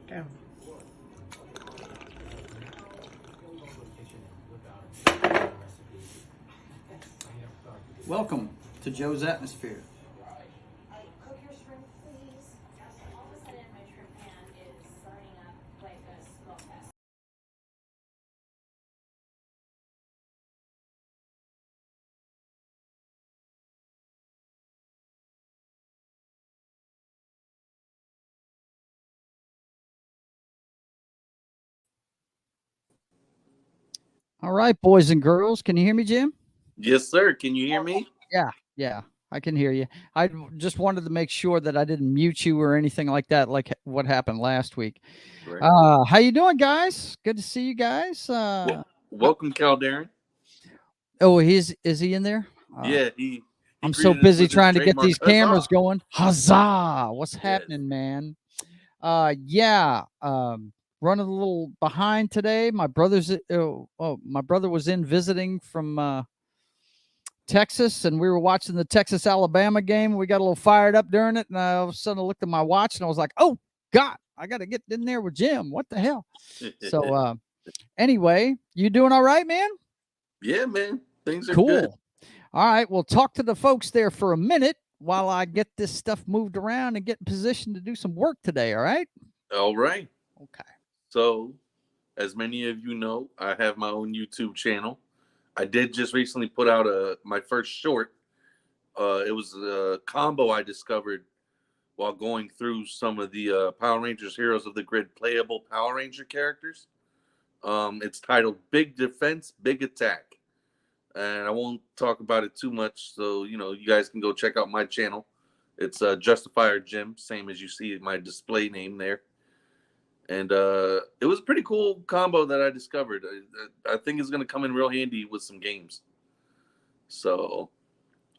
Down. Welcome to Joe's Atmosphere. Cook your shrimp, please. All of a sudden, my shrimp pan is burning up like a smoke fest. All right, boys and girls, can you hear me, Jim? Yes, sir. Can you hear me? Yeah, I can hear you. I just wanted to make sure that I didn't mute you or anything like that, like what happened last week. Right. How you doing, guys? Good to see you guys. Welcome, Cal Darren. Oh, is he in there? Yeah, he I'm so greeted us busy with his trying to get trademark these cameras huzzah. going. Huzzah! What's Yes. happening, man? Yeah. Running a little behind today. My brother was in visiting from Texas, and we were watching the Texas Alabama game. We got a little fired up during it, and all of a sudden I looked at my watch and I was like, "Oh God, I got to get in there with Jim. What the hell?" So anyway, you doing all right, man? Yeah, man. Things are Cool. good. All right, we'll talk to the folks there for a minute while I get this stuff moved around and get in position to do some work today. All right. All right. Okay. So, as many of you know, I have my own YouTube channel. I did just recently put out my first short. It was a combo I discovered while going through some of the Power Rangers Heroes of the Grid playable Power Ranger characters. It's titled Big Defense, Big Attack. And I won't talk about it too much. So, you guys can go check out my channel. It's Justifier Jim, same as you see my display name there. And it was a pretty cool combo that I discovered. I think it's going to come in real handy with some games. So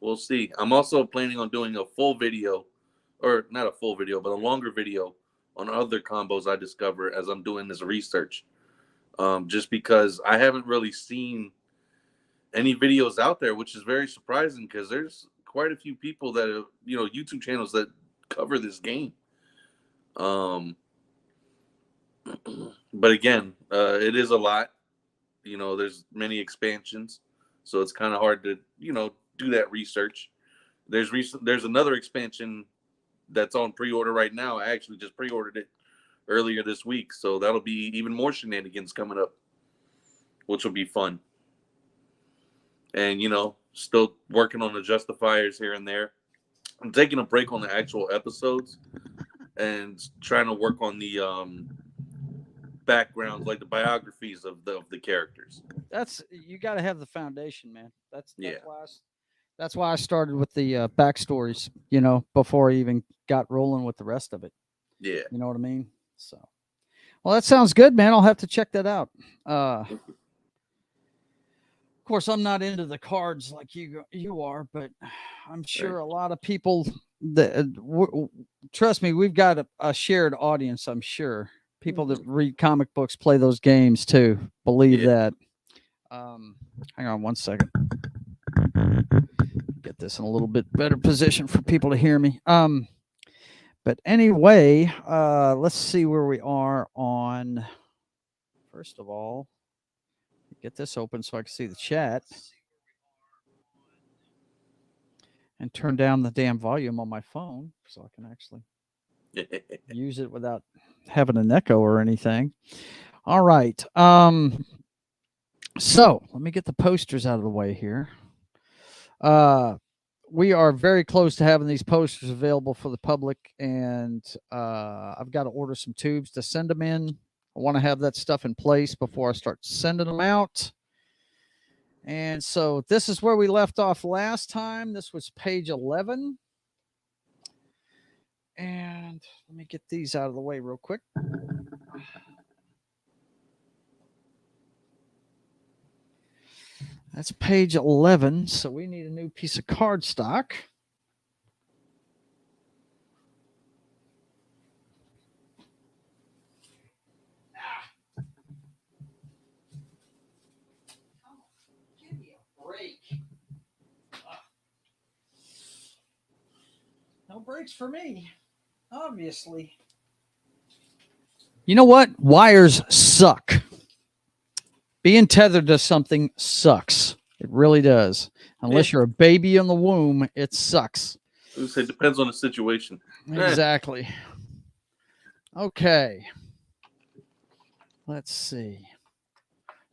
we'll see. I'm also planning on doing a full video, or not a full video, but a longer video on other combos I discover as I'm doing this research. Just because I haven't really seen any videos out there, which is very surprising because there's quite a few people that have, YouTube channels that cover this game. But again, it is a lot. There's many expansions, so it's kind of hard to, do that research. There's another expansion that's on pre-order right now. I actually just pre-ordered it earlier this week, so that'll be even more shenanigans coming up, which will be fun. And still working on the Justifiers here and there. I'm taking a break on the actual episodes and trying to work on the backgrounds, like the biographies of the characters. You got to have the foundation, man. That's Yeah. that's why I started with the backstories. Before I even got rolling with the rest of it. Yeah. You know what I mean? So, well, that sounds good, man. I'll have to check that out. Of course, I'm not into the cards like you are, but I'm sure a lot of people that trust me, we've got a shared audience. I'm sure people that read comic books play those games too. Believe that. Hang on one second. Get this in a little bit better position for people to hear me. But anyway, let's see where we are on. First of all, get this open so I can see the chat. And turn down the damn volume on my phone so I can actually use it without having an echo or anything. All right. So let me get the posters out of the way here. We are very close to having these posters available for the public, and I've got to order some tubes to send them in. I want to have that stuff in place before I start sending them out. And so this is where we left off last time. This was page 11. And let me get these out of the way real quick. That's page 11. So we need a new piece of cardstock. Give me a break. No breaks for me, obviously. You know what? Wires suck. Being tethered to something sucks. It really does. Unless you're a baby in the womb, it sucks. It depends on the situation. Exactly. Okay. Let's see.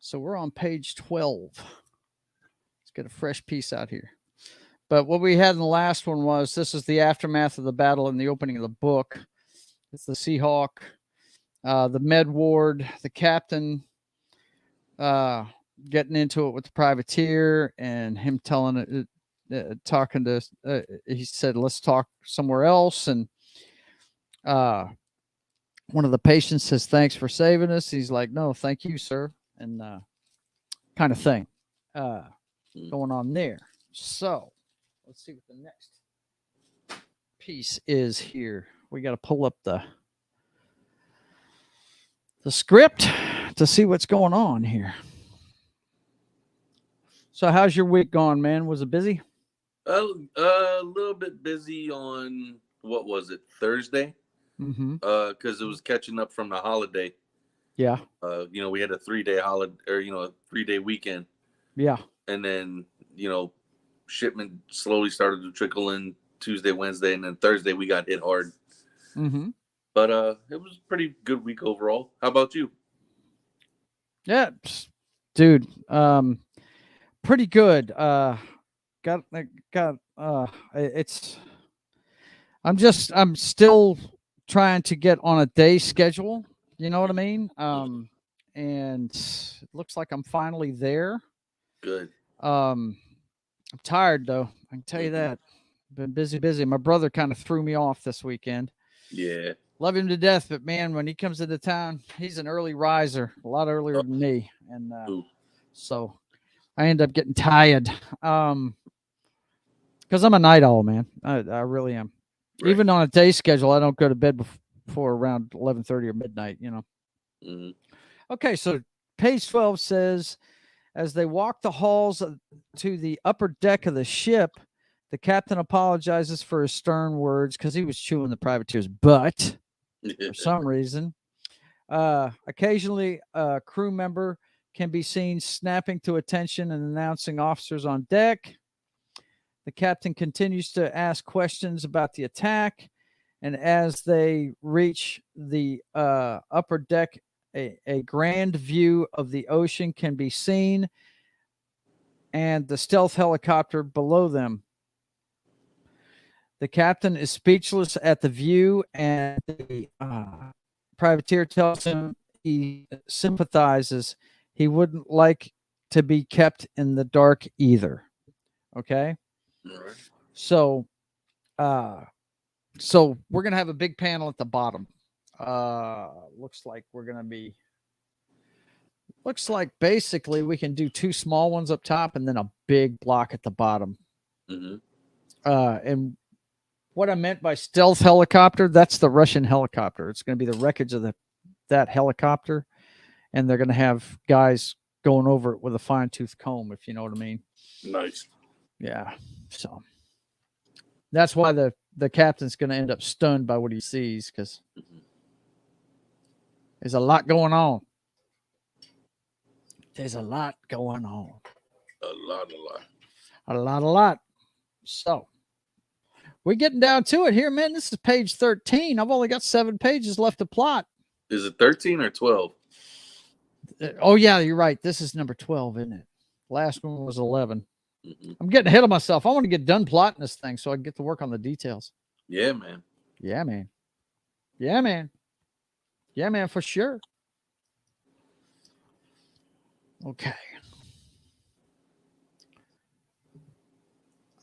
So we're on page 12. Let's get a fresh piece out here. But what we had in the last one was this is the aftermath of the battle in the opening of the book. It's the Seahawk, the med ward, the captain getting into it with the privateer, and him telling it, talking to. He said, "Let's talk somewhere else." And one of the patients says, "Thanks for saving us." He's like, "No, thank you, sir," and kind of thing going on there. So let's see what the next piece is here. We got to pull up the script to see what's going on here. So how's your week gone, man? Was it busy? A little bit busy on what was it, Thursday? Mm-hmm. Because it was catching up from the holiday. Yeah. We had a 3-day holiday, or a 3-day weekend. Yeah. And then shipment slowly started to trickle in Tuesday, Wednesday, and then Thursday we got hit hard. Mm-hmm. But it was a pretty good week overall. How about you? Yeah, dude. Pretty good. It's. I'm still trying to get on a day schedule. You know what I mean? And it looks like I'm finally there. Good. I'm tired though. I can tell you that. Been busy. My brother kind of threw me off this weekend. Yeah. Love him to death, but man, when he comes into town, he's an early riser, a lot earlier than me, and so I end up getting tired. Because I'm a night owl, man. I really am. Right. Even on a day schedule, I don't go to bed before around 11:30 or midnight. Mm-hmm. Okay, so page 12 says, as they walk the halls to the upper deck of the ship, the captain apologizes for his stern words because he was chewing the privateer's butt for some reason. Occasionally, a crew member can be seen snapping to attention and announcing officers on deck. The captain continues to ask questions about the attack, and as they reach the upper deck, a grand view of the ocean can be seen and the stealth helicopter below them. The captain is speechless at the view, and the privateer tells him he sympathizes. He wouldn't like to be kept in the dark either. Okay? Right. So we're going to have a big panel at the bottom. Looks like basically we can do 2 small ones up top and then a big block at the bottom. Mm-hmm. And what I meant by stealth helicopter, that's the Russian helicopter. It's going to be the wreckage of that helicopter, and they're going to have guys going over it with a fine-tooth comb, if you know what I mean. Nice. Yeah. So that's why the captain's going to end up stunned by what he sees, because there's a lot going on. There's a lot going on. A lot. So we're getting down to it here, man. This is page 13. I've only got 7 pages left to plot. Is it 13 or 12? Oh, yeah, you're right. This is number 12, isn't it? Last one was 11. Mm-hmm. I'm getting ahead of myself. I want to get done plotting this thing so I can get to work on the details. Yeah, man. Yeah, man. Yeah, man. Yeah, man, for sure. Okay.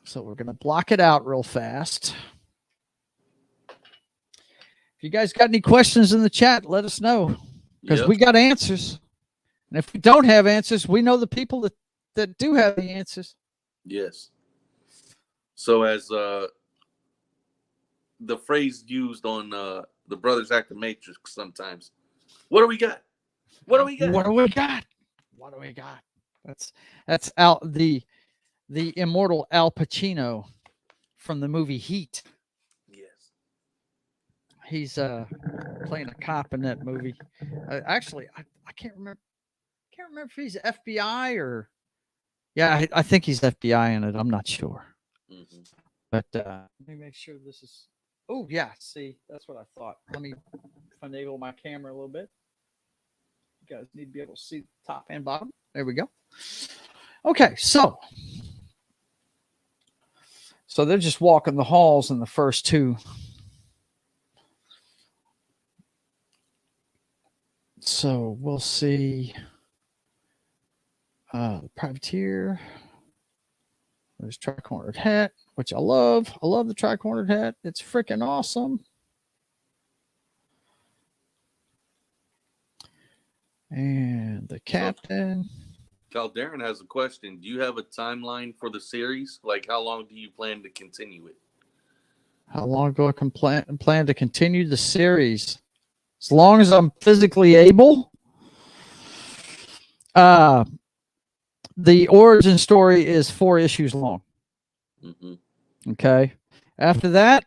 So we're going to block it out real fast. If you guys got any questions in the chat, let us know, because we got answers. And if we don't have answers, we know the people that do have the answers. Yes. So as the phrase used on the Brothers Act the Matrix sometimes, what do we got? What do we got? What do we got? What do we got? That's the immortal Al Pacino from the movie Heat. Yes. He's playing a cop in that movie. Actually, I can't remember. Can't remember if he's FBI or. Yeah, I think he's FBI in it. I'm not sure. Mm-hmm. But let me make sure this is. Oh yeah, see, that's what I thought. Let me finagle my camera a little bit. You guys need to be able to see the top and bottom. There we go. Okay, so they're just walking the halls in the first two. So we'll see. The privateer. There's tri-cornered hat, which I love. I love the tri-cornered hat. It's freaking awesome. And the captain. So, Calderon has a question. Do you have a timeline for the series? Like, how long do you plan to continue it? How long do I plan to continue the series? As long as I'm physically able. The origin story is 4 issues long. Mm-hmm. Okay. After that,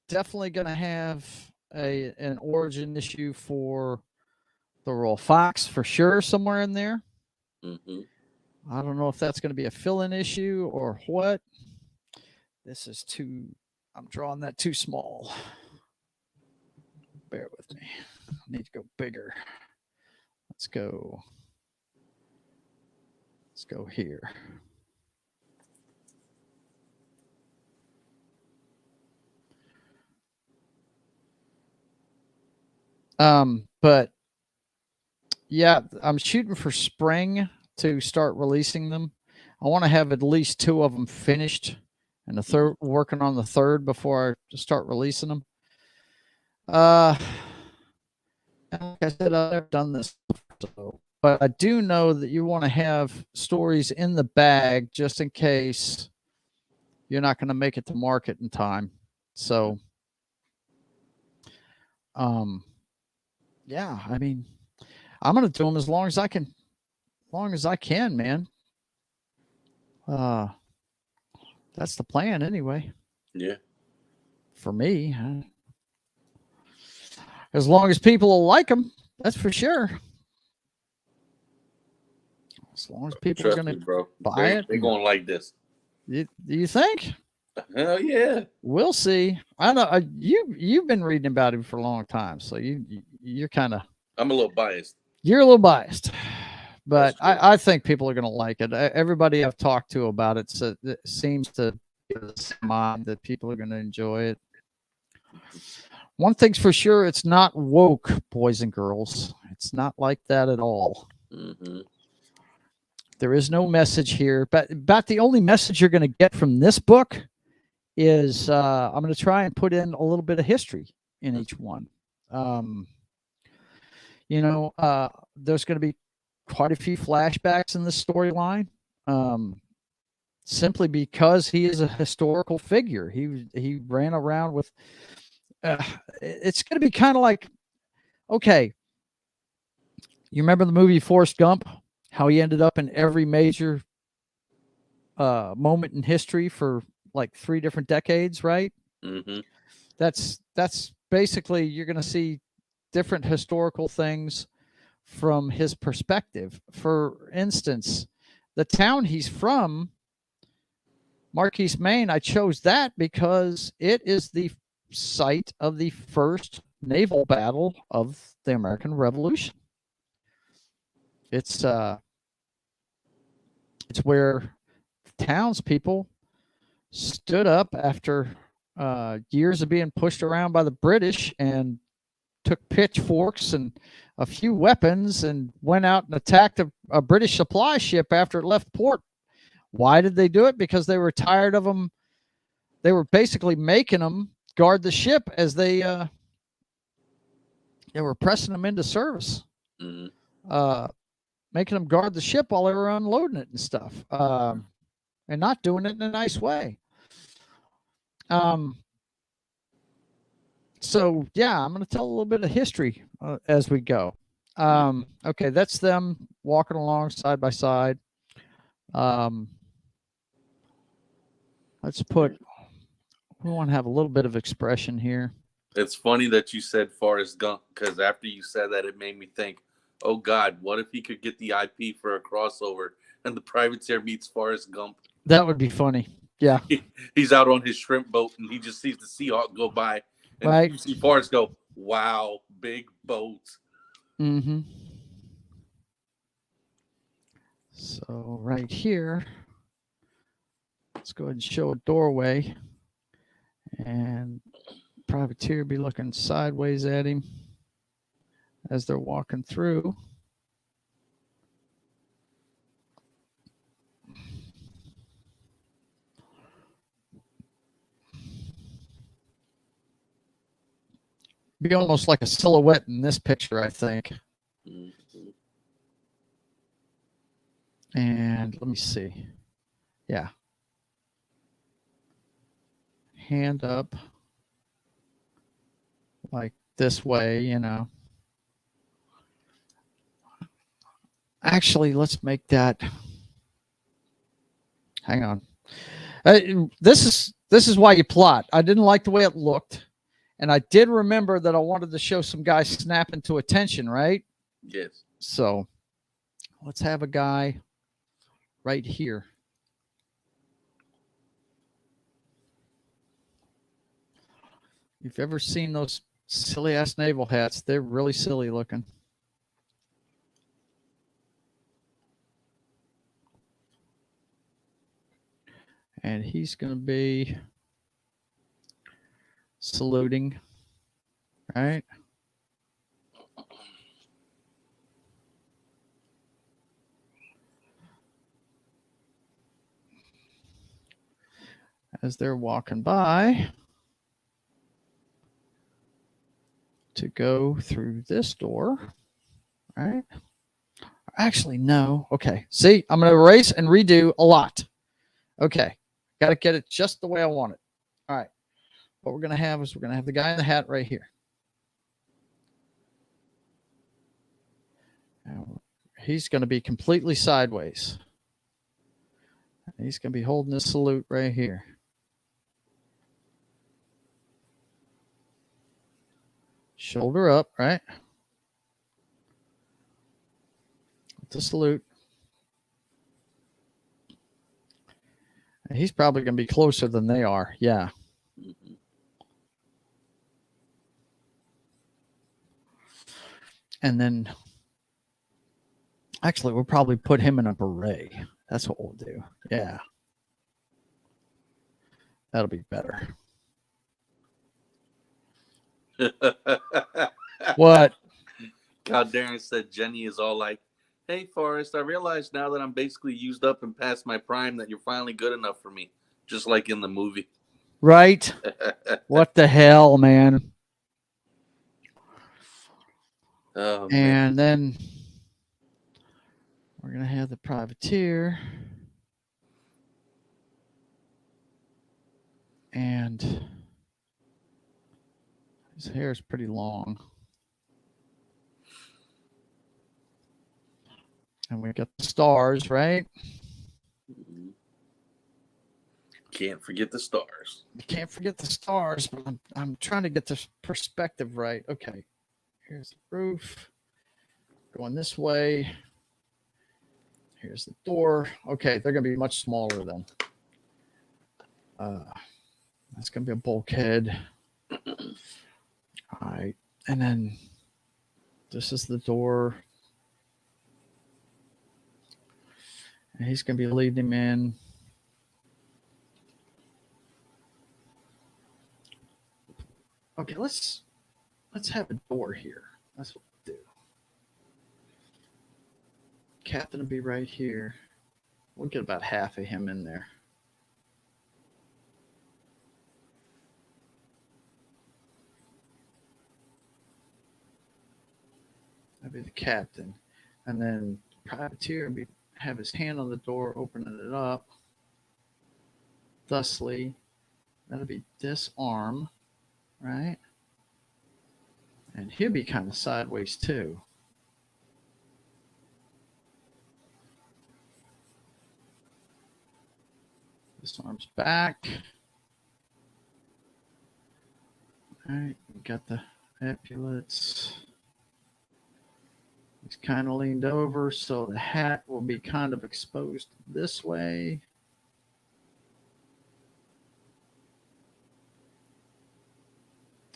definitely going to have an origin issue for the Royal Fox for sure, somewhere in there. Mm-hmm. I don't know if that's going to be a fill-in issue or what. This is too. I'm drawing that too small. Bear with me. I need to go bigger. Let's go here. But yeah, I'm shooting for spring to start releasing them. I want to have at least 2 of them finished, and the third, working on the third before I start releasing them. Like I said, I've never done this before, but I do know that you want to have stories in the bag just in case you're not going to make it to market in time. So, yeah, I mean, I'm going to do them as long as I can. Man. That's the plan anyway. Yeah. For me, as long as people will like them, that's for sure. As long as people are going to buy it, they're going to like this. Do you think? Hell yeah. We'll see. I know you've been reading about him for a long time, so you're kind of. I'm a little biased. You're a little biased, but I think people are going to like it. Everybody I've talked to about it, it seems to give us mind that people are going to enjoy it. One thing's for sure, it's not woke, boys and girls. It's not like that at all. Mm-hmm. There is no message here, but about the only message you're going to get from this book is I'm going to try and put in a little bit of history in each one. There's going to be quite a few flashbacks in the storyline, simply because he is a historical figure. He ran around with. It's going to be kind of like, okay, you remember the movie Forrest Gump? How he ended up in every major moment in history for like 3 different decades, right? Mm-hmm. That's basically, you're going to see different historical things from his perspective. For instance, the town he's from, Marquise, Maine, I chose that because it is the site of the first naval battle of the American Revolution. It's where townspeople stood up after years of being pushed around by the British and took pitchforks and a few weapons and went out and attacked a British supply ship after it left port. Why did they do it? Because they were tired of them. They were basically making them guard the ship as they were pressing them into service. Mm-hmm. Making them guard the ship while they were unloading it and stuff, and not doing it in a nice way. So yeah, I'm going to tell a little bit of history as we go. Okay, that's them walking along side by side. Let's put We want to have a little bit of expression here. It's funny that you said Forrest Gump, because after you said that, it made me think, oh God, what if he could get the IP for a crossover and the privateer meets Forrest Gump? That would be funny. Yeah. He's out on his shrimp boat and he just sees the Seahawk go by, and Right. you see Forrest go, wow, big boat. Mm-hmm. So right here, let's go ahead and show a doorway, and privateer be looking sideways at him as they're walking through. Be almost like a silhouette in this picture, I think. Mm-hmm. And let me see. Yeah. Hand up like this way, you know. Actually, let's make that. Hang on. This is why you plot. I didn't like the way it looked, and I did remember that I wanted to show some guys snapping to attention, right? Yes. So let's have a guy right here. If you've ever seen those silly ass naval hats, they're really silly looking. And he's going to be saluting, right? As they're walking by to go through this door, right? Actually, no. Okay. See, I'm going to erase and redo a lot. Okay. Got to get it just the way I want it. All right. What we're going to have is we're going to have the guy in the hat right here. Now, he's going to be completely sideways. He's going to be holding this salute right here. Shoulder up, right? With the salute. He's probably going to be closer than they are. Yeah. Mm-hmm. And then, actually, we'll probably put him in a beret. That's what we'll do. Yeah. That'll be better. What? God, Darren said Jenny is all like, hey, Forrest, I realize now that I'm basically used up and past my prime that you're finally good enough for me, just like in the movie. Right? What the hell, man? Oh, And man. then we're going to have the privateer. And his hair is pretty long. And we got the stars, right? Can't forget the stars. You can't forget the stars, but I'm trying to get this perspective right. Okay. Here's the roof. Going this way. Here's the door. Okay, they're going to be much smaller then. That's going to be a bulkhead. All right. And then this is the door. And he's going to be leading him in. Okay, let's have a door here. That's what we'll do. Captain will be right here. We'll get about half of him in there. That'd be the captain. And then privateer will have his hand on the door, opening it up. Thusly, that'll be this arm, right? And he'll be kind of sideways too. This arm's back. All right, we got the epaulets. He's kind of leaned over, so the hat will be kind of exposed this way.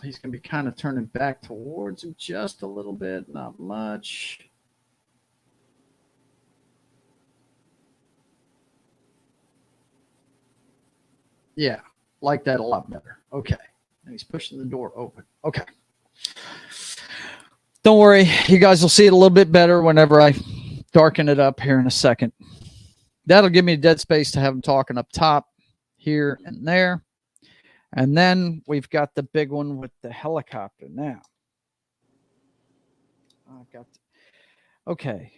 He's going to be kind of turning back towards him just a little bit, not much. Yeah, like that a lot better. Okay. And he's pushing the door open. Okay. Don't worry. You guys will see it a little bit better whenever I darken it up here in a second. That'll give me dead space to have him talking up top, here and there. And then we've got the big one with the helicopter now. Okay.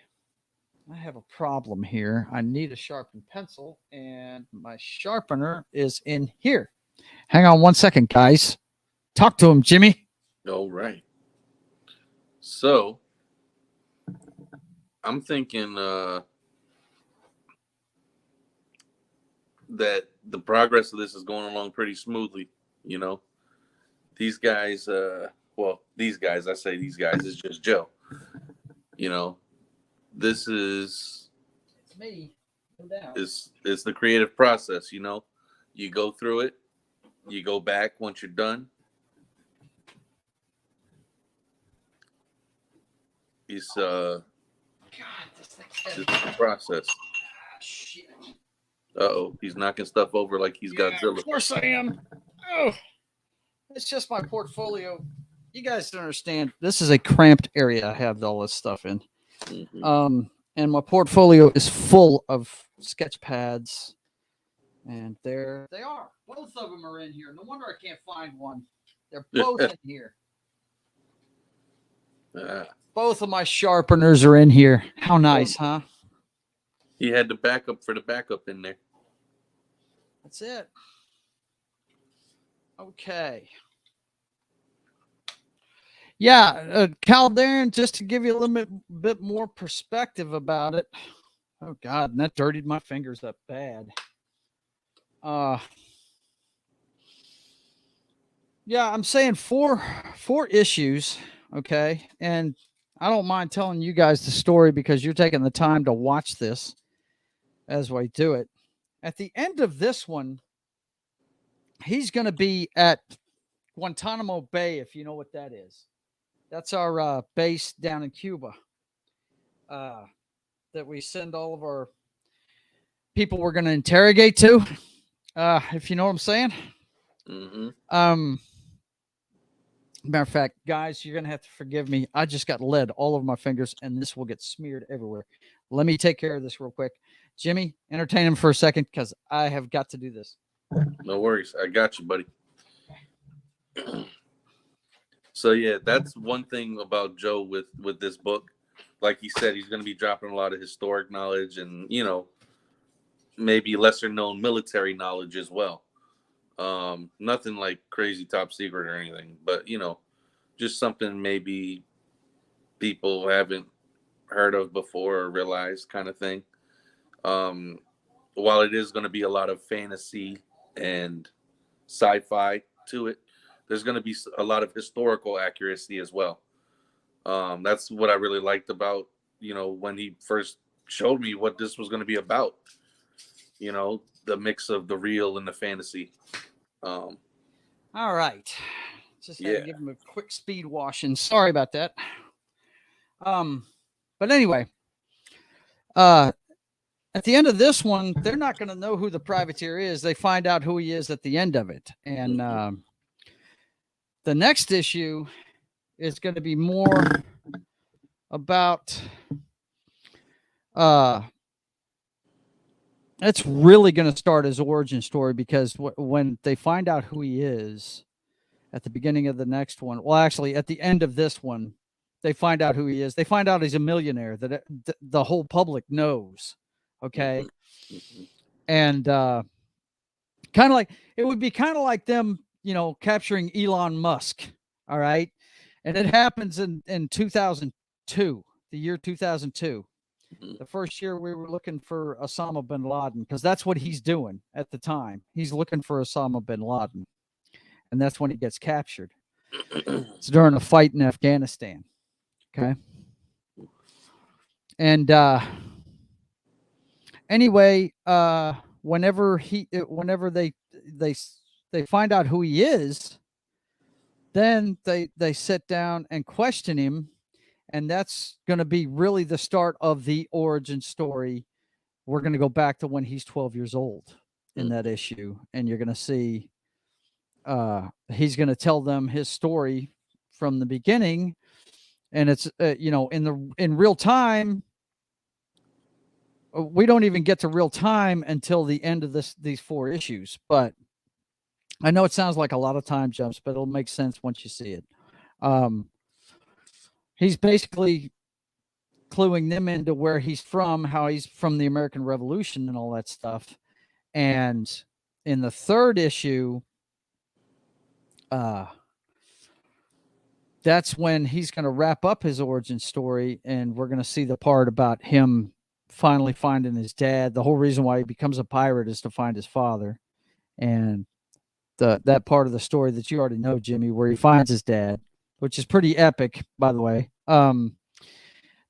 I have a problem here. I need a sharpened pencil, and my sharpener is in here. Hang on one second, guys. Talk to him, Jimmy. All right. So, I'm thinking that the progress of this is going along pretty smoothly. You know, these guys, these guys, I say these guys, is just Joe. You know, this is It's me. It's the creative process. You know, you go through it, you go back once you're done. It's God, this thing's the process. shit. Uh-oh, he's knocking stuff over like he's Godzilla. Of course I am. Oh, it's just my portfolio. You guys don't understand. This is a cramped area I have all this stuff in. Mm-hmm. And my portfolio is full of sketch pads. And there they are. Both of them are in here. No wonder I can't find one. They're both in here. Both of my sharpeners are in here. How nice, huh? He had the backup for the backup in there. That's it. Okay. Yeah, Calderon, just to give you a little bit more perspective about it. Oh, God, and that dirtied my fingers up bad. Yeah, I'm saying four issues, okay? And I don't mind telling you guys the story because you're taking the time to watch this as we do it. At the end of this one, he's going to be at Guantanamo Bay, if you know what that is. That's our base down in Cuba that we send all of our people we're going to interrogate to, if you know what I'm saying. Mm-hmm. Matter of fact, guys, you're going to have to forgive me. I just got lead all over my fingers, and this will get smeared everywhere. Let me take care of this real quick. Jimmy, entertain him for a second because I have got to do this. No worries. I got you, buddy. So, yeah, that's one thing about Joe with this book. Like he said, he's going to be dropping a lot of historic knowledge and, you know, maybe lesser known military knowledge as well. Nothing like crazy top secret or anything, but you know, just something maybe people haven't heard of before or realized kind of thing. While it is going to be a lot of fantasy and sci-fi to it, there's going to be a lot of historical accuracy as well. That's what I really liked about, you know, when he first showed me what this was going to be about, you know, the mix of the real and the fantasy. All right. Just had to give him a quick speed washing. Sorry about that. But anyway, at the end of this one, they're not going to know who the privateer is. They find out who he is at the end of it. And the next issue is going to be more about it's really going to start his origin story because when they find out who he is at the beginning of the next one, well, actually at the end of this one, they find out who he is. They find out he's a millionaire that the whole public knows. Okay. And kind of like, it would be kind of like them, you know, capturing Elon Musk. All right. And it happens in 2002, the year 2002. The first year we were looking for Osama bin Laden because that's what he's doing at the time. He's looking for Osama bin Laden. And that's when he gets captured. It's during a fight in Afghanistan. Okay. And anyway, whenever they they find out who he is, then they sit down and question him, and that's going to be really the start of the origin story. We're going to go back to when he's 12 years old in that issue, and you're going to see he's going to tell them his story from the beginning, and it's in real time. We don't even get to real time until the end of these 4 issues, but I know it sounds like a lot of time jumps, but it'll make sense once you see it. He's basically cluing them into where he's from, how he's from the American Revolution and all that stuff. And in the 3rd issue, that's when he's going to wrap up his origin story, and we're going to see the part about him finally finding his dad. The whole reason why he becomes a pirate is to find his father. And that part of the story that you already know, Jimmy, where he finds his dad, which is pretty epic, by the way.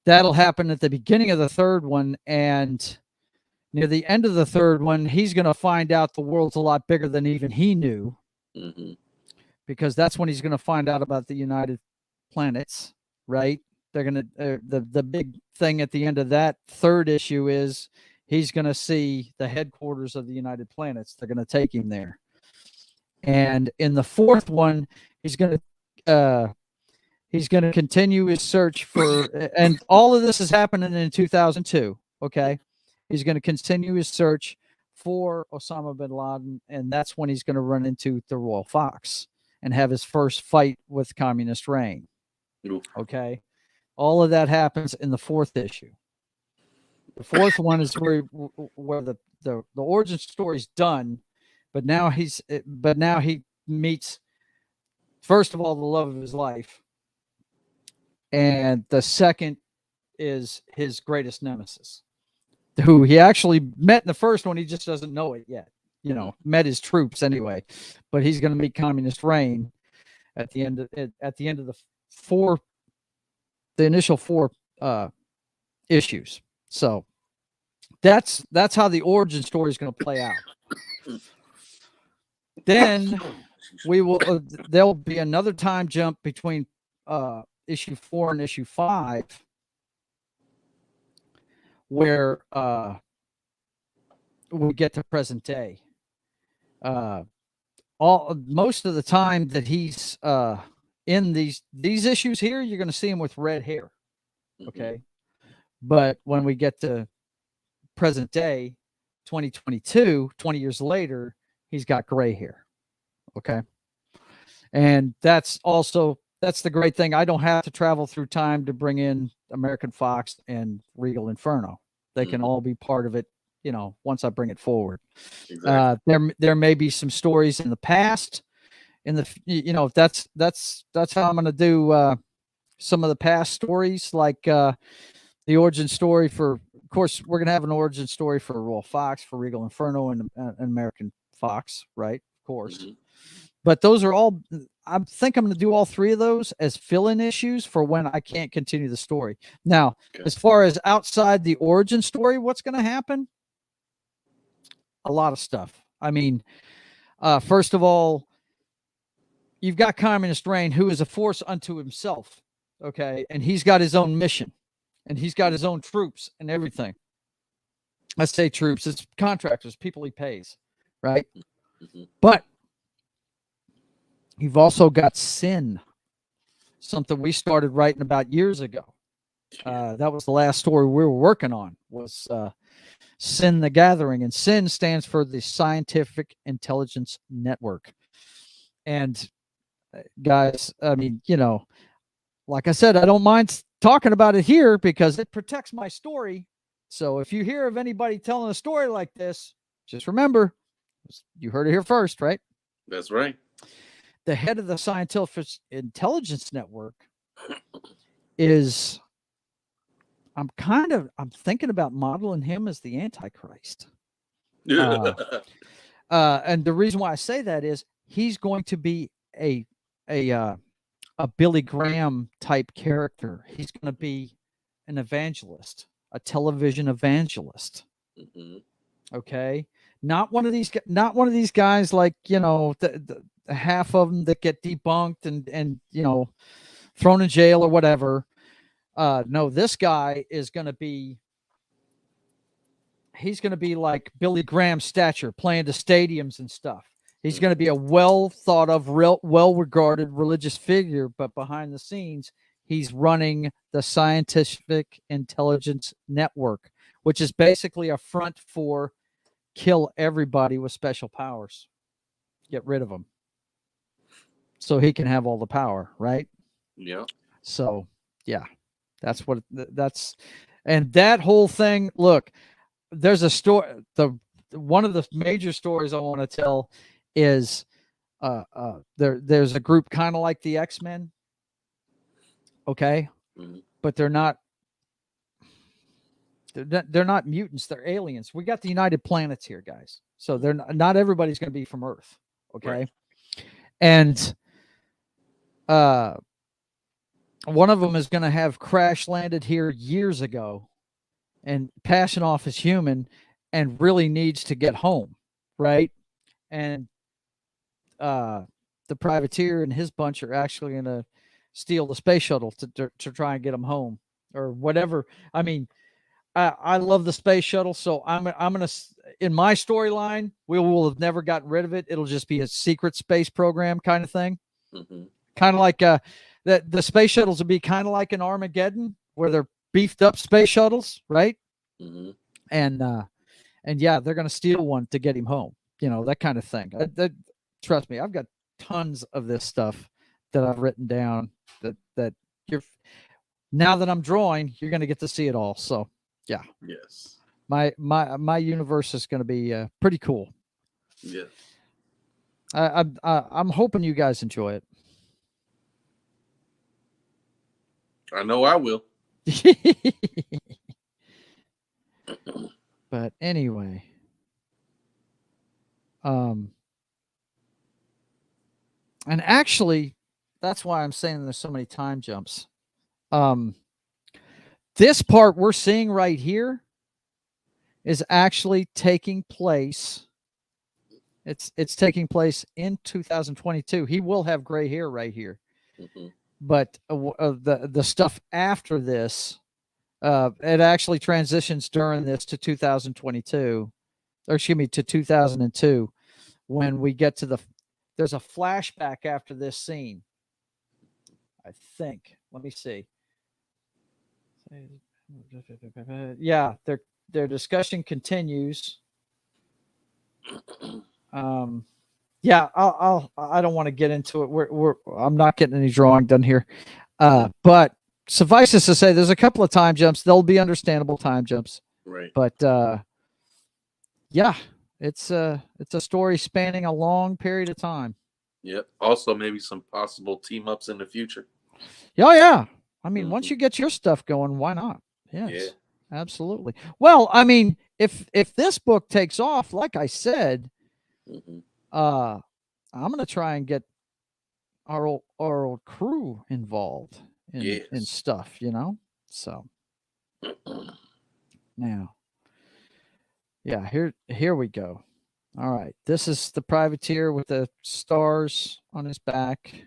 That'll happen at the beginning of the 3rd one, and near the end of the 3rd one, he's going to find out the world's a lot bigger than even he knew, because that's when he's going to find out about the United Planets, right? They're going to the big thing at the end of that 3rd issue is he's going to see the headquarters of the United Planets. They're going to take him there. And in the 4th one, he's going to continue his search for, and all of this is happening in 2002. Okay. He's going to continue his search for Osama bin Laden. And that's when he's going to run into the Royal Fox and have his first fight with Communist Reign. Okay. All of that happens in the 4th issue. The 4th one is where the origin story is done, but now he meets, first of all, the love of his life, and the second is his greatest nemesis, who he actually met in the 1st one. He just doesn't know it yet. Met his troops anyway, but he's going to meet Communist Reign at the end of the initial 4 issues. So that's how the origin story is going to play out. Then there'll be another time jump between issue 4 and issue 5, where we get to present day. Most of the time that he's in these issues here, you're going to see him with red hair. Okay. But when we get to present day, 2022, 20 years later, he's got gray hair. Okay. And that's the great thing. I don't have to travel through time to bring in American Fox and Regal Inferno. They can all be part of it, once I bring it forward. Exactly. There may be some stories in the past, that's how I'm going to do some of the past stories, like the origin story for, of course, we're going to have an origin story for Royal Fox, for Regal Inferno, and American Fox, right? Of course. But those are all, I think I'm going to do all 3 of those as fill-in issues for when I can't continue the story. Now, as far as outside the origin story, what's going to happen? A lot of stuff. I mean, first of all, you've got Communist Reign, who is a force unto himself, okay? And he's got his own mission, and he's got his own troops and everything. I say troops, it's contractors, people he pays, right? But you've also got Sin, something we started writing about years ago. That was the last story we were working on, was Sin the Gathering. And Sin stands for the Scientific Intelligence Network. And guys, I mean, like I said, I don't mind talking about it here because it protects my story. So if you hear of anybody telling a story like this, just remember, you heard it here first, right? That's right. The head of the Scientific Intelligence Network is, I'm thinking about modeling him as the Antichrist. And the reason why I say that is he's going to be a a Billy Graham type character. He's going to be an evangelist, a television evangelist. Mm-hmm. Okay, not one of these guys like, the half of them that get debunked and thrown in jail or whatever. No, this guy is going to be. He's going to be like Billy Graham stature, playing the stadiums and stuff. He's going to be a well thought of, well regarded religious figure, but behind the scenes, he's running the Scientific Intelligence Network, which is basically a front for kill everybody with special powers, get rid of them, so he can have all the power, right? Yeah. So, yeah, and that whole thing. Look, there's a story. One of the major stories I want to tell is there's a group kind of like the X-Men, okay, Mm-hmm. but they're not mutants, they're aliens. We got the United Planets here, guys, so they're not everybody's going to be from Earth, okay, Right. and one of them is going to have crash landed here years ago and passing off as human and really needs to get home, right? And the privateer and his bunch are actually going to steal the space shuttle to try and get him home or whatever. I mean, I love the space shuttle, so I'm gonna, in my storyline, we will have never gotten rid of it. It'll just be a secret space program kind of thing, Mm-hmm. kind of like the space shuttles will be kind of like an Armageddon where they're beefed up space shuttles, right? Mm-hmm. And yeah, they're gonna steal one to get him home, that kind of thing. Trust me, I've got tons of this stuff that I've written down that you're now that I'm drawing, you're gonna get to see it all. So yeah, Yes. my universe is gonna be pretty cool. Yes. I'm hoping you guys enjoy it. I know I will. But anyway, and actually, that's why I'm saying there's so many time jumps. This part we're seeing right here is actually taking place. It's taking place in 2022. He will have gray hair right here, Mm-hmm. but the stuff after this, it actually transitions during this to 2022, or excuse me, to 2002, when we get to there's a flashback after this scene. I think. Let me see. Yeah, their discussion continues. Yeah, I don't want to get into it. I'm not getting any drawing done here. But suffice it to say, there's a couple of time jumps. They'll be understandable time jumps. Right. But yeah, it's a story spanning a long period of time. Yep. Also, maybe some possible team ups in the future. Oh yeah. I mean, once you get your stuff going, why not? Yes. Yeah. Absolutely. Well, I mean, if this book takes off, like I said, Mm-hmm. I'm gonna try and get our old crew involved in stuff, So now, yeah, here we go. All right, this is the privateer with the stars on his back,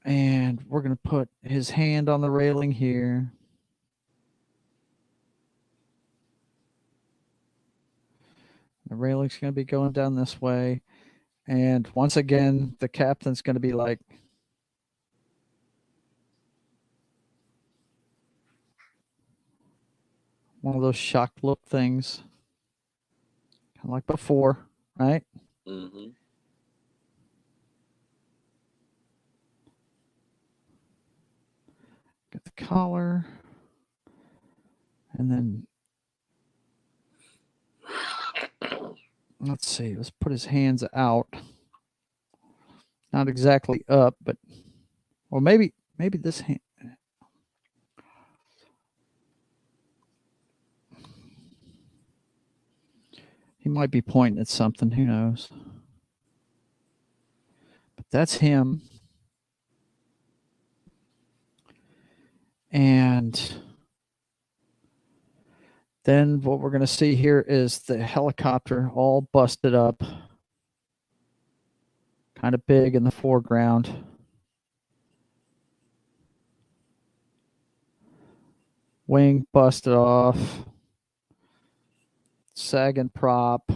and we're gonna put his hand on the railing here. The railing's going to be going down this way. And once again, the captain's going to be like, one of those shocked look things. Kind of like before, right? Mm-hmm. Get the collar. And then, let's see, let's put his hands out. Not exactly up, but, or maybe this hand. He might be pointing at something. Who knows? that's him. And then what we're going to see here is the helicopter all busted up, kind of big in the foreground. Wing busted off, sagging prop.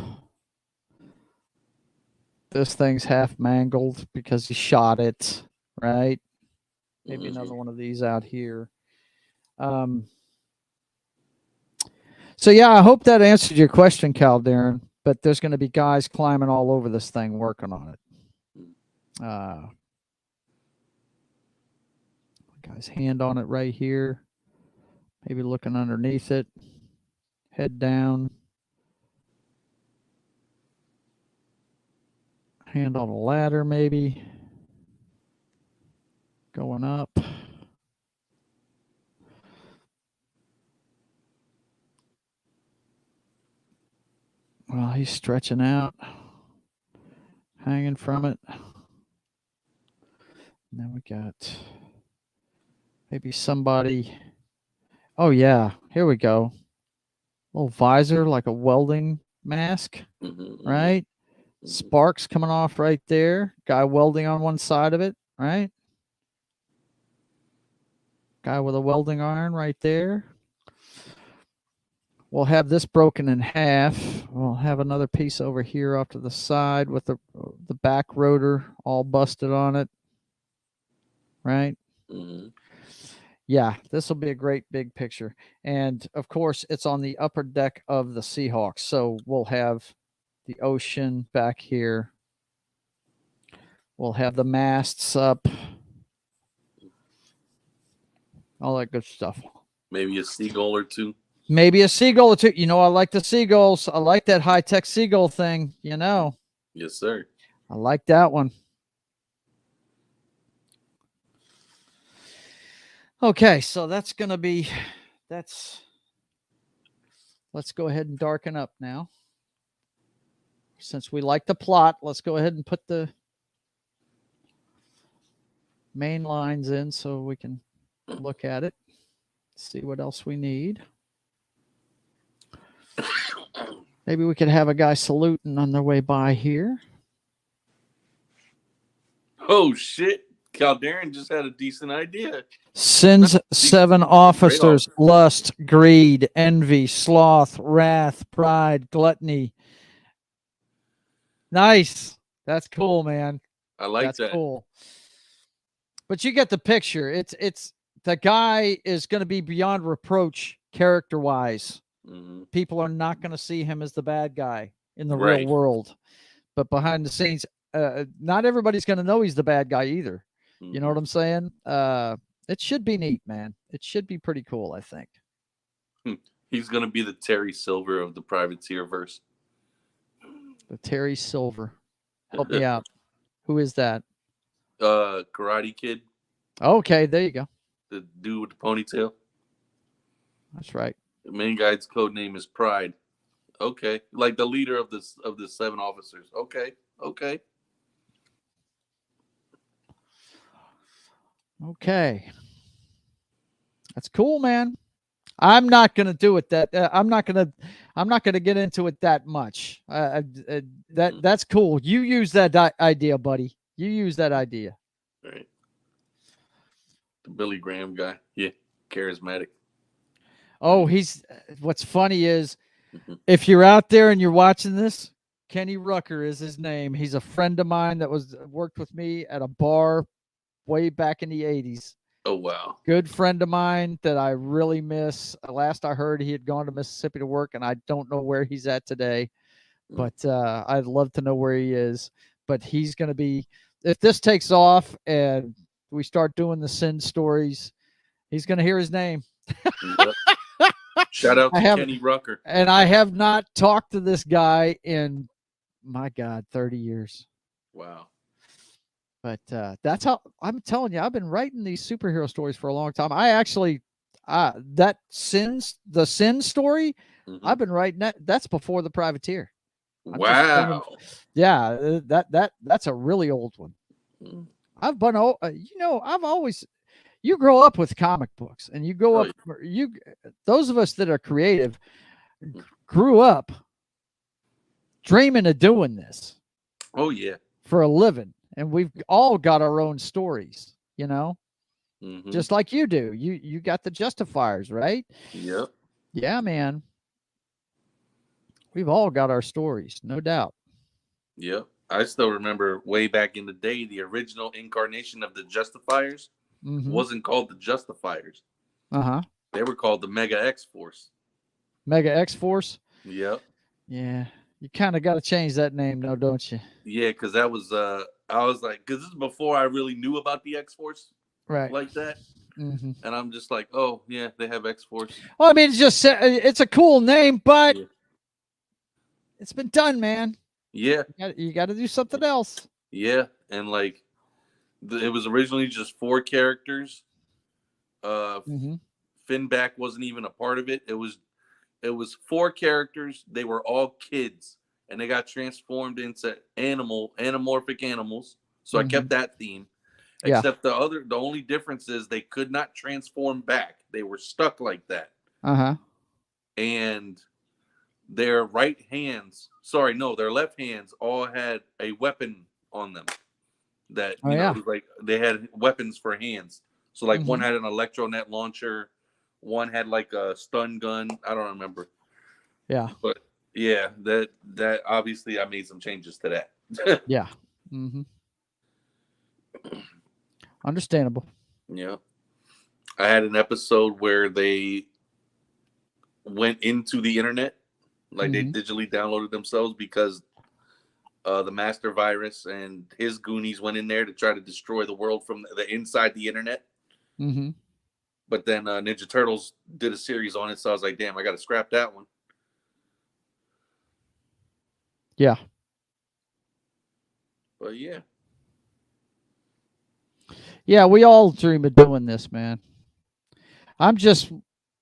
This thing's half mangled because he shot it, right? Maybe another one of these out here. So yeah, I hope that answered your question, Cal Darren. But there's going to be guys climbing all over this thing working on it. Guy's hand on it right here. Maybe looking underneath it. Head down. Hand on a ladder, maybe. Going up. Well, he's stretching out. Hanging from it. Now we got maybe somebody. Oh, yeah. Here we go. Little visor like a welding mask, right? Sparks coming off right there. Guy welding on one side of it, right? Guy with a welding iron right there. We'll have this broken in half. We'll have another piece over here off to the side with the back rotor all busted on it, right? Yeah, this will be a great big picture. And of course, it's on the upper deck of the Seahawks. So we'll have the ocean back here. We'll have the masts up. All that good stuff. Maybe a seagull or two. Maybe a seagull or two. You know, I like the seagulls. I like that high-tech seagull thing, you know. Yes, sir. I like that one. Okay, so that's going to be, let's go ahead and darken up now. Since we like the plot, let's go ahead and put the main lines in so we can look at it, see what else we need. Maybe we could have a guy saluting on their way by here. Oh, shit. Cal Darren just had a decent idea. Sin's 7 officers: lust, greed, envy, sloth, wrath, pride, gluttony. Nice. That's cool, man. I like that. Cool. But you get the picture. It's the guy is going to be beyond reproach character-wise. People are not going to see him as the bad guy in the real world. But behind the scenes, not everybody's going to know he's the bad guy either. You know what I'm saying? It should be neat, man. It should be pretty cool, I think. He's going to be the Terry Silver of the Privateer verse. The Terry Silver. Help me out. Who is that? Karate Kid. Okay, there you go. The dude with the ponytail. That's right. The main guy's code name is Pride. Okay. Like the leader of the 7 officers. Okay. Okay. That's cool, man. I'm not going to do it I'm not going to get into it that much. That's cool. You use that idea, buddy. You use that idea. Right. The Billy Graham guy. Yeah. Charismatic. Oh, what's funny is if you're out there and you're watching this, Kenny Rucker is his name. He's a friend of mine that worked with me at a bar way back in the 80s. Oh, wow. Good friend of mine that I really miss. Last I heard, he had gone to Mississippi to work, and I don't know where he's at today. But I'd love to know where he is. But he's going to be, if this takes off and we start doing the sin stories, he's going to hear his name. Yep. Shout out to Kenny Rucker. And I have not talked to this guy in, my God, 30 years. Wow. But that's how, I'm telling you, I've been writing these superhero stories for a long time. I actually, the sin story, I've been writing that's before the Privateer. Wow. Yeah, that's a really old one. Mm. I've been, I've always, you grow up with comic books, and you go Oh, up, those of us that are creative Mhm. grew up dreaming of doing this oh yeah. for a living, and we've all got our own stories, Mm-hmm. just like you do. You got the Justifiers, right? Yep. Yeah, man. We've all got our stories, no doubt. Yep. I still remember way back in the day, the original incarnation of the Justifiers Mm-hmm. wasn't called the Justifiers. Uh-huh. They were called the Mega X Force. Mega X Force. Yep. Yeah. You kind of got to change that name, though, don't you? Yeah, because that was I was like, because this is before I really knew about the X Force Right. like that, Mm-hmm. and I'm just like, oh yeah, they have X Force. Well, I mean, it's a cool name, but Yeah. it's been done, man. Yeah. You got to do something else. Yeah, and like it was originally just 4 characters. Mm-hmm. Finback wasn't even a part of it. It was 4 characters. They were all kids, and they got transformed into anamorphic animals. So I Mm-hmm. kept that theme. Yeah. Except the only difference is they could not transform back. They were stuck like that, Uh-huh. and their right hands, sorry, no, their left hands all had a weapon on them. That Oh, it yeah. was like they had weapons for hands. So like one Mm-hmm. had an electronet launcher, one had like a stun gun. I don't remember. Yeah. But yeah, that obviously I made some changes to that. Yeah. Mm-hmm. Understandable. Yeah. I had an episode where they went into the internet, like they Mm-hmm. digitally downloaded themselves because the master virus and his goonies went in there to try to destroy the world from the inside the internet. Mm-hmm. But then Ninja Turtles did a series on it, so I was like, damn, I got to scrap that one. Yeah. But yeah. Yeah, we all dream of doing this, man. I'm just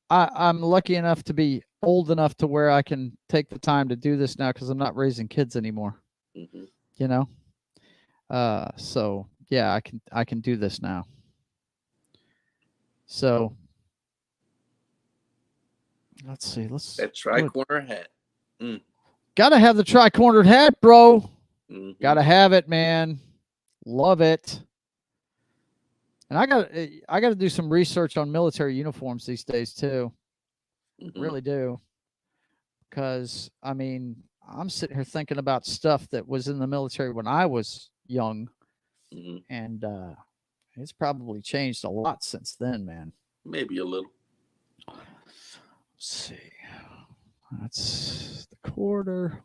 I'm lucky enough to be old enough to where I can take the time to do this now because I'm not raising kids anymore. Mm-hmm. You know? So yeah, I can do this now. So let's see. That tri-corner hat. Mm. Gotta have the tri-cornered hat, bro. Mm-hmm. Gotta have it, man. Love it. And I got to do some research on military uniforms these days too. Mm-hmm. Really do. Because I mean, I'm sitting here thinking about stuff that was in the military when I was young, Mm-hmm. and it's probably changed a lot since then, man. Maybe a little. Let's see. That's the quarter.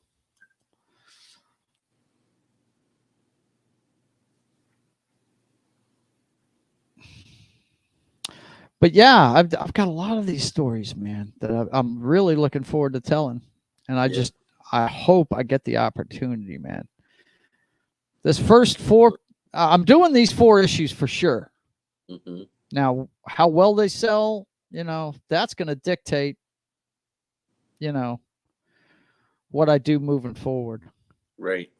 But yeah, I've got a lot of these stories, man, that I'm really looking forward to telling, and I hope I get the opportunity, man. This first 4, I'm doing these 4 issues for sure. Mm-hmm. Now, how well they sell, that's going to dictate, what I do moving forward. Right.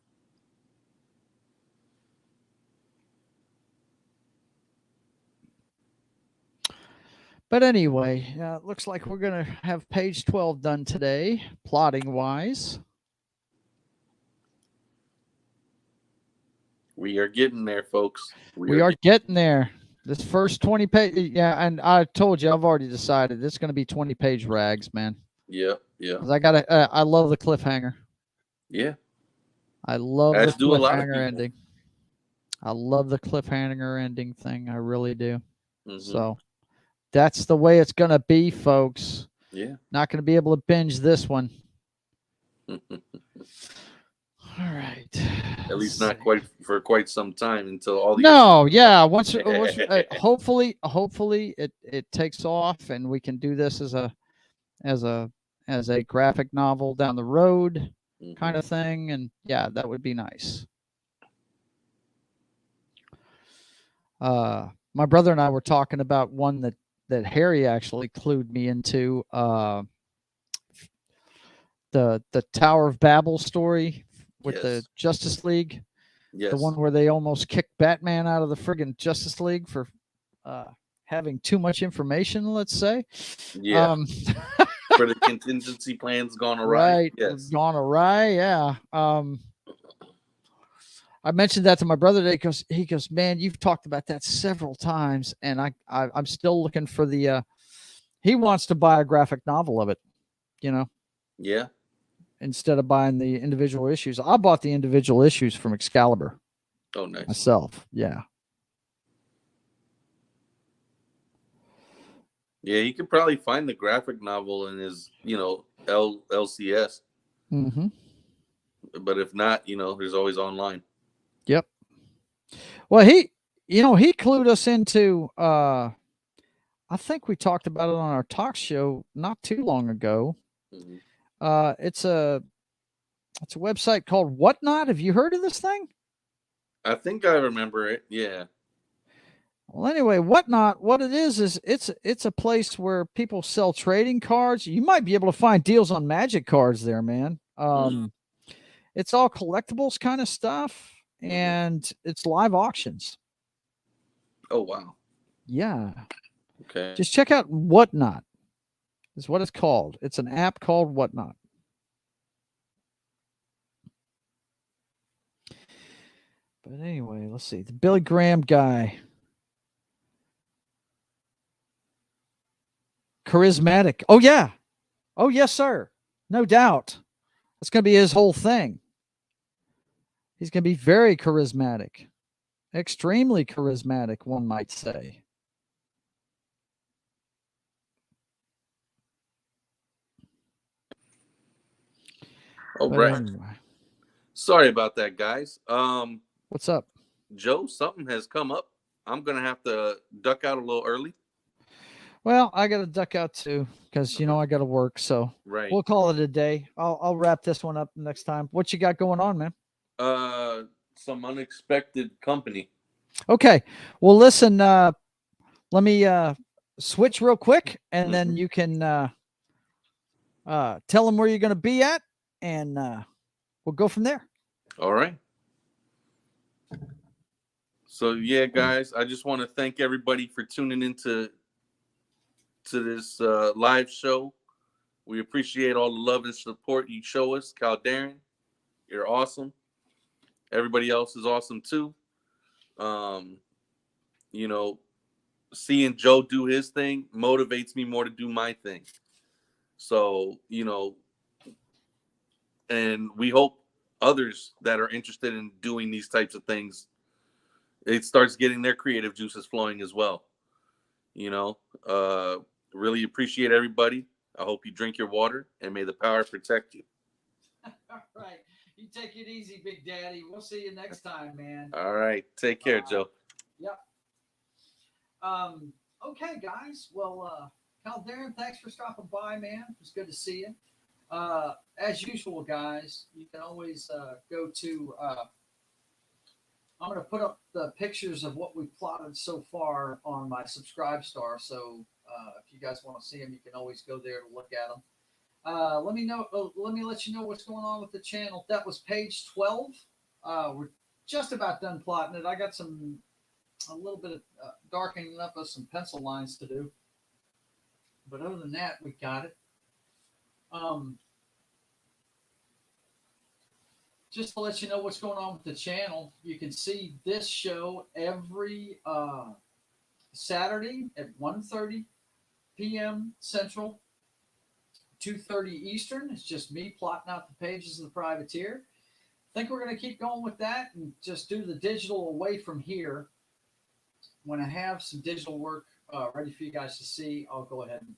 But anyway, it looks like we're going to have page 12 done today, plotting wise. We are getting there, folks. We are getting there. This first 20 page, yeah, and I told you I've already decided it's going to be 20-page rags, man. Yeah, yeah. 'Cause I love the cliffhanger. Yeah. I love As the do a lot of cliffhanger people. ending. I love the cliffhanger ending thing. I really do. Mm-hmm. So that's the way it's going to be, folks. Yeah. Not going to be able to binge this one. All right. At least not quite some time until all the No, yeah. Once hopefully it takes off and we can do this as a graphic novel down the road kind of thing, and yeah, that would be nice. My brother and I were talking about one that Harry actually clued me into, the Tower of Babel story with the Justice League. Yes. The one where they almost kicked Batman out of the friggin' Justice League for having too much information, let's say. Yeah. For the contingency plans gone awry. Right. Yes. Gone awry. Yeah. I mentioned that to my brother today because he goes, "Man, you've talked about that several times, and I'm still looking for the." He wants to buy a graphic novel of it, you know, Yeah. instead of buying the individual issues. I bought the individual issues from Excalibur Oh, nice. myself. Yeah. Yeah, you could probably find the graphic novel in his, LCS. Mm-hmm. But if not, there's always online. Yep. Well, he clued us into. I think we talked about it on our talk show not too long ago. Mm-hmm. It's a website called Whatnot. Have you heard of this thing? I think I remember it. Yeah. Well, anyway, Whatnot, what it is it's a place where people sell trading cards. You might be able to find deals on Magic cards there, man. It's all collectibles kind of stuff, and it's live auctions. Oh, wow. Yeah. Okay. Just check out Whatnot. Is what it's called. It's an app called Whatnot. But anyway, let's see. The Billy Graham guy. Charismatic. Oh, yeah. Oh, yes, sir. No doubt. That's going to be his whole thing. He's going to be very charismatic. Extremely charismatic, one might say. All But right. anyway, Sorry about that, guys. what's up? Joe, something has come up. I'm gonna have to duck out a little early. Well, I got to duck out too because I got to work. So Right. we'll call it a day. I'll wrap this one up next time. What you got going on, man? Some unexpected company. Okay. Well, listen. Let me switch real quick, and then you can tell them where you're going to be at, and we'll go from there. All right. So yeah, guys, I just want to thank everybody for tuning into this live show. We appreciate all the love and support you show us. Cal Darren, you're awesome. Everybody else is awesome too. Um, seeing Joe do his thing motivates me more to do my thing. So, and we hope others that are interested in doing these types of things, it starts getting their creative juices flowing as well. Really appreciate everybody. I hope you drink your water and may the power protect you. All right. You take it easy, Big Daddy. We'll see you next time, man. All right. Take care, Joe. Yep. Okay, guys. Well, Cal Darren, thanks for stopping by, man. It's good to see you. As usual, guys, you can always go to. I'm going to put up the pictures of what we've plotted so far on my Subscribe Star. So if you guys want to see them, you can always go there to look at them. Let me know. Let me let you know what's going on with the channel. That was page 12. We're just about done plotting it. I got a little bit of darkening up of some pencil lines to do, but other than that, we got it. Just to let you know what's going on with the channel, you can see this show every Saturday at 1:30 p.m. Central, 2:30 Eastern. It's just me plotting out the pages of the Privateer. I think we're going to keep going with that and just do the digital away from here. When I have some digital work ready for you guys to see, I'll go ahead and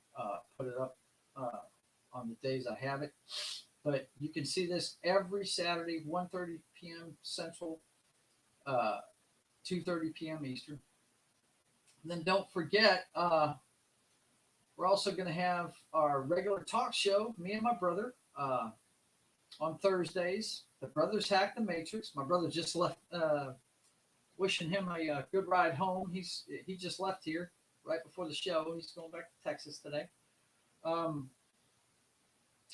put it up on the days I have it. But you can see this every Saturday, 1:30 p.m. Central, 2:30 p.m. Eastern. And then don't forget, we're also going to have our regular talk show, me and my brother, on Thursdays. The Brothers Hack the Matrix. My brother just left. Wishing him a good ride home. He just left here right before the show. He's going back to Texas today.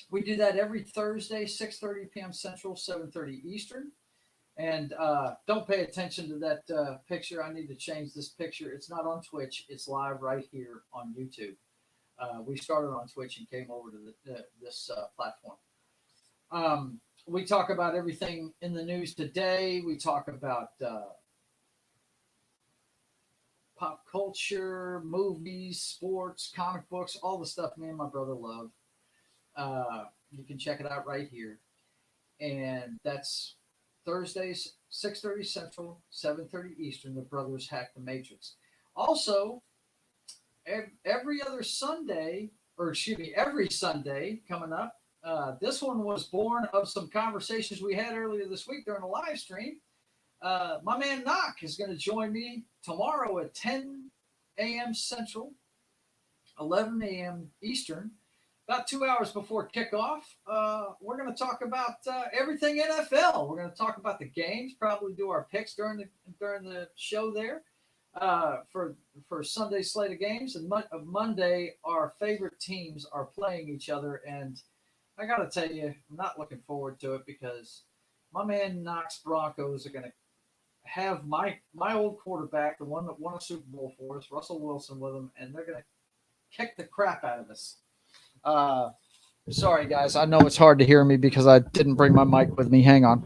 We do that every Thursday, 6:30 p.m. Central, 7:30 Eastern. And don't pay attention to that picture. I need to change this picture. It's not on Twitch. It's live right here on YouTube. We started on Twitch and came over to this platform. We talk about everything in the news today. We talk about pop culture, movies, sports, comic books, all the stuff me and my brother love. You can check it out right here. And that's Thursdays, 6:30 Central, 7:30 Eastern. The Brothers Hack the Matrix. Also, every other Sunday, or excuse me, every Sunday coming up. This one was born of some conversations we had earlier this week during a live stream. My man Knock is going to join me tomorrow at 10 a.m. Central, 11 a.m. Eastern, about 2 hours before kickoff. We're going to talk about everything NFL. We're going to talk about the games, probably do our picks during the show there for Sunday's slate of games. And Monday, our favorite teams are playing each other. And I got to tell you, I'm not looking forward to it because my man Knox Broncos are going to have my old quarterback, the one that won a Super Bowl for us, Russell Wilson, with them, and they're going to kick the crap out of us. Sorry, guys. I know it's hard to hear me because I didn't bring my mic with me. Hang on.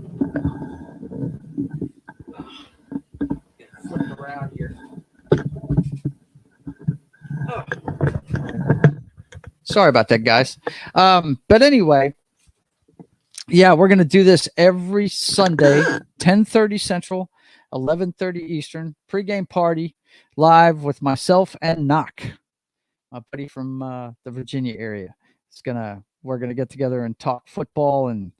Flip it around here. Oh. Sorry about that, guys. But anyway, yeah, we're going to do this every Sunday, 10:30 Central, 11:30 Eastern, pregame party live with myself and Knock, my buddy from the Virginia area. We're gonna get together and talk football, and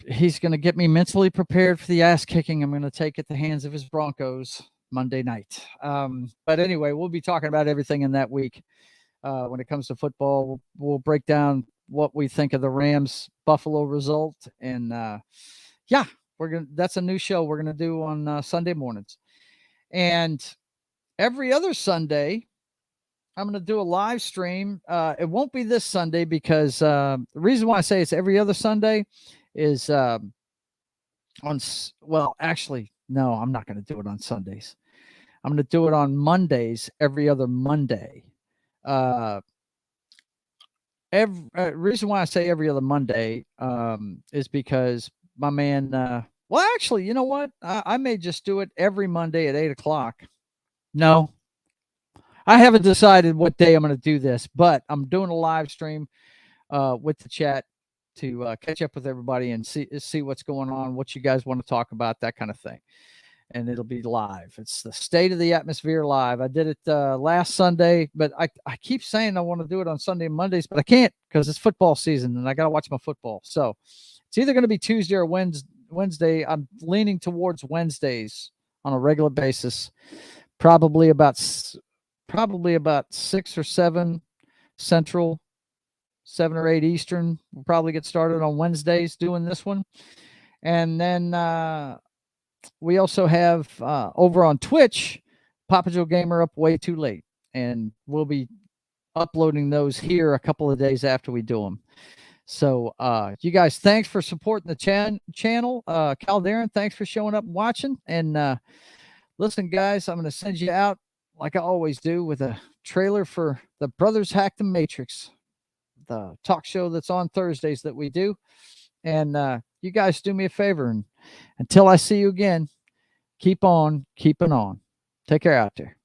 he's gonna get me mentally prepared for the ass kicking I'm gonna take at the hands of his Broncos Monday night. But anyway, we'll be talking about everything in that week. When it comes to football, we'll break down what we think of the Rams Buffalo result, and yeah, that's a new show we're gonna do on Sunday mornings. And every other Sunday, I'm going to do a live stream. It won't be this Sunday because the reason why I say it's every other Sunday is actually, no, I'm not going to do it on Sundays. I'm going to do it on Mondays, every other Monday. Reason why I say every other Monday is because my man, well, actually, you know what? I may just do it every Monday at 8 o'clock. No, I haven't decided what day I'm going to do this, but I'm doing a live stream with the chat to catch up with everybody and see what's going on, what you guys want to talk about, that kind of thing. And it'll be live. It's the State of the Atmosphere live. I did it last Sunday, but I keep saying I want to do it on Sunday and Mondays, but I can't because it's football season and I got to watch my football. So it's either going to be Tuesday or Wednesday. I'm leaning towards Wednesdays on a regular basis, probably about 6 or 7 Central, 7 or 8 Eastern. We'll probably get started on Wednesdays doing this one. And then we also have over on Twitch, Papa Joe Gamer Up Way Too Late. And we'll be uploading those here a couple of days after we do them. So you guys, thanks for supporting the channel. Cal Darren, thanks for showing up and watching. And listen, guys, I'm going to send you out like I always do with a trailer for the Brothers Hack the Matrix, the talk show that's on Thursdays that we do. And you guys do me a favor. And until I see you again, keep on keeping on. Take care out there.